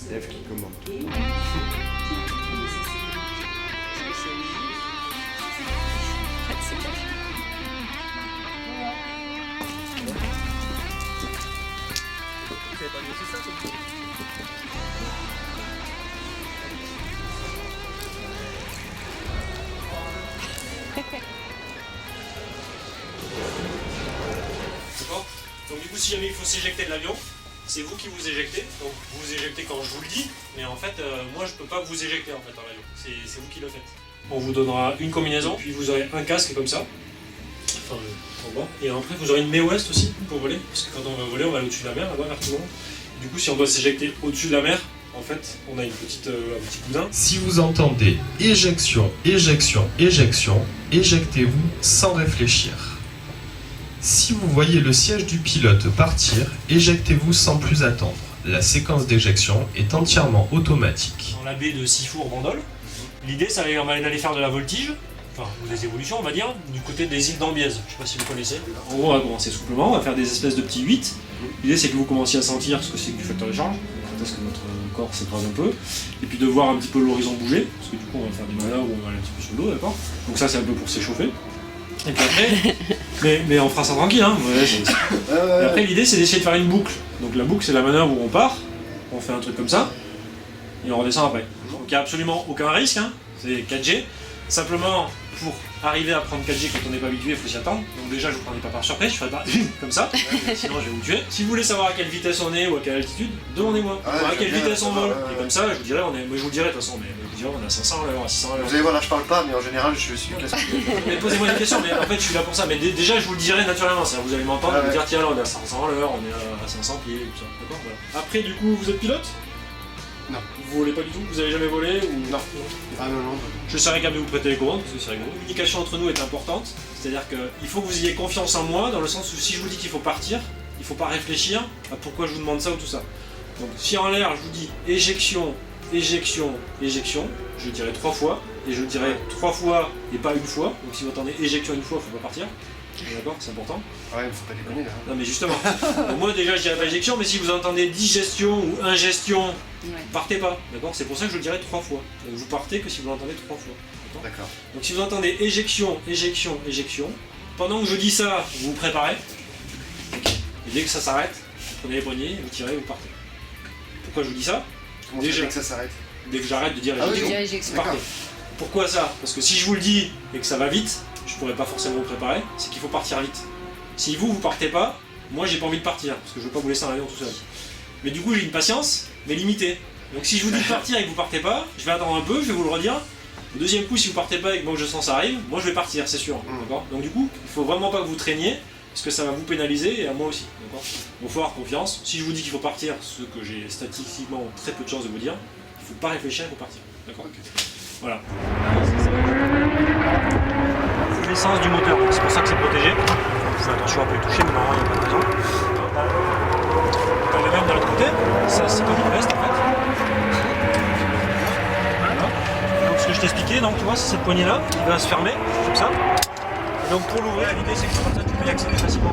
C'est F qui commande. D'accord. Donc du coup, si jamais il faut s'éjecter de l'avion, c'est vous qui vous éjectez. Donc vous vous éjectez quand je vous le dis, mais en fait, moi je peux pas vous éjecter en fait en l'avion. C'est vous qui le faites. On vous donnera une combinaison, puis vous aurez un casque comme ça, enfin en bas. Et après vous aurez une Mae-West aussi pour voler, parce que quand on va voler, on va aller au-dessus de la mer, là-bas, verticalement. Du coup, si on doit s'éjecter au-dessus de la mer, en fait, on a un petit cousin. Si vous entendez éjection, éjection, éjection, éjectez-vous sans réfléchir. Si vous voyez le siège du pilote partir, éjectez-vous sans plus attendre. La séquence d'éjection est entièrement automatique. Dans la baie de Sifour-Bandol, l'idée, ça va être d'aller faire de la voltige, enfin, ou des évolutions, on va dire, du côté des îles d'Ambiez. Je sais pas si vous connaissez. En gros, on va commencer souplement, on va faire des espèces de petits 8. L'idée, c'est que vous commenciez à sentir ce que c'est que du facteur de charge, parce que notre corps s'écrase un peu, et puis de voir un petit peu l'horizon bouger, parce que du coup, on va faire des manœuvres où on va aller un petit peu sur l'eau, d'accord. Donc ça, c'est un peu pour s'échauffer. Et puis après, mais on fera ça tranquille, hein. Et après, l'idée, c'est d'essayer de faire une boucle. Donc la boucle, c'est la manœuvre où on part, on fait un truc comme ça, et on redescend après. Donc il n'y a absolument aucun risque, hein. C'est 4G. Simplement, pour arriver à prendre 4G quand on n'est pas habitué, il faut s'y attendre. Donc déjà, je ne vous prendrai pas par surprise, je ferai pas comme ça, sinon je vais vous tuer. Si vous voulez savoir à quelle vitesse on est ou à quelle altitude, demandez-moi. À quelle vitesse on vole. Et comme ça, je vous dirai, moi je vous le dirai de toute façon, mais je vous dirai, on est à 500 à l'heure, à 600 à l'heure. Vous allez voir, là je parle pas, mais en général je suis casse-pied. Mais posez-moi des questions, mais en fait je suis là pour ça. Mais déjà, je vous le dirai naturellement, c'est-à-dire vous allez m'entendre, vous dire tiens, là on est à 500 à l'heure, on est à 500 pieds, tout ça. D'accord, voilà. Après, du coup, vous êtes pilote? Non. Vous volez pas du tout? Vous avez jamais volé ou... Non. Ah non, non. Je serais capable de vous prêter les commandes, parce que c'est rigolo. La communication entre nous est importante, c'est-à-dire qu'il faut que vous ayez confiance en moi, dans le sens où si je vous dis qu'il faut partir, il ne faut pas réfléchir à pourquoi je vous demande ça ou tout ça. Donc si en l'air je vous dis éjection, éjection, éjection, je le dirai 3 fois, et je le dirai 3 fois et pas une fois. Donc si vous entendez éjection une fois, il ne faut pas partir. D'accord, c'est important. Ouais, il faut pas déconner là. Non mais justement, moi déjà je dirais pas éjection, mais si vous entendez digestion ou ingestion, partez pas, d'accord. C'est pour ça que je le dirais 3 fois. Donc vous partez que si vous l'entendez 3 fois. D'accord. Donc si vous entendez éjection, éjection, éjection, pendant que je dis ça, vous vous préparez. Et dès que ça s'arrête, vous prenez les poignées, vous tirez, vous partez. Pourquoi je vous dis ça? Comment ça fait que ça s'arrête? Dès que j'arrête de dire Ah oui, éjection, vous partez. Pourquoi ça? Parce que si je vous le dis et que ça va vite, je pourrais pas forcément vous préparer, c'est qu'il faut partir vite. Si vous partez pas, moi j'ai pas envie de partir, parce que je veux pas vous laisser en avion tout seul. Mais du coup j'ai une patience, mais limitée. Donc si je vous dis de partir et que vous partez pas, je vais attendre un peu, je vais vous le redire. Au deuxième coup, si vous partez pas et que moi je sens ça arrive, moi je vais partir, c'est sûr. D'accord. Donc du coup, il faut vraiment pas que vous traîniez, parce que ça va vous pénaliser et à moi aussi. D'accord. Donc faut avoir confiance. Si je vous dis qu'il faut partir, ce que j'ai statistiquement très peu de chances de vous dire, il faut pas réfléchir, il faut partir. D'accord. Voilà. C'est l'essence du moteur, c'est pour ça que c'est protégé. Vous faites attention à ne pas y toucher, mais normalement il n'y a pas de raison. T'as le même de l'autre côté, ça c'est comme une veste en fait. Voilà. Donc ce que je t'expliquais, donc tu vois, c'est cette poignée là qui va se fermer, comme ça. Et donc pour l'ouvrir, l'idée c'est que comme ça tu peux y accéder facilement.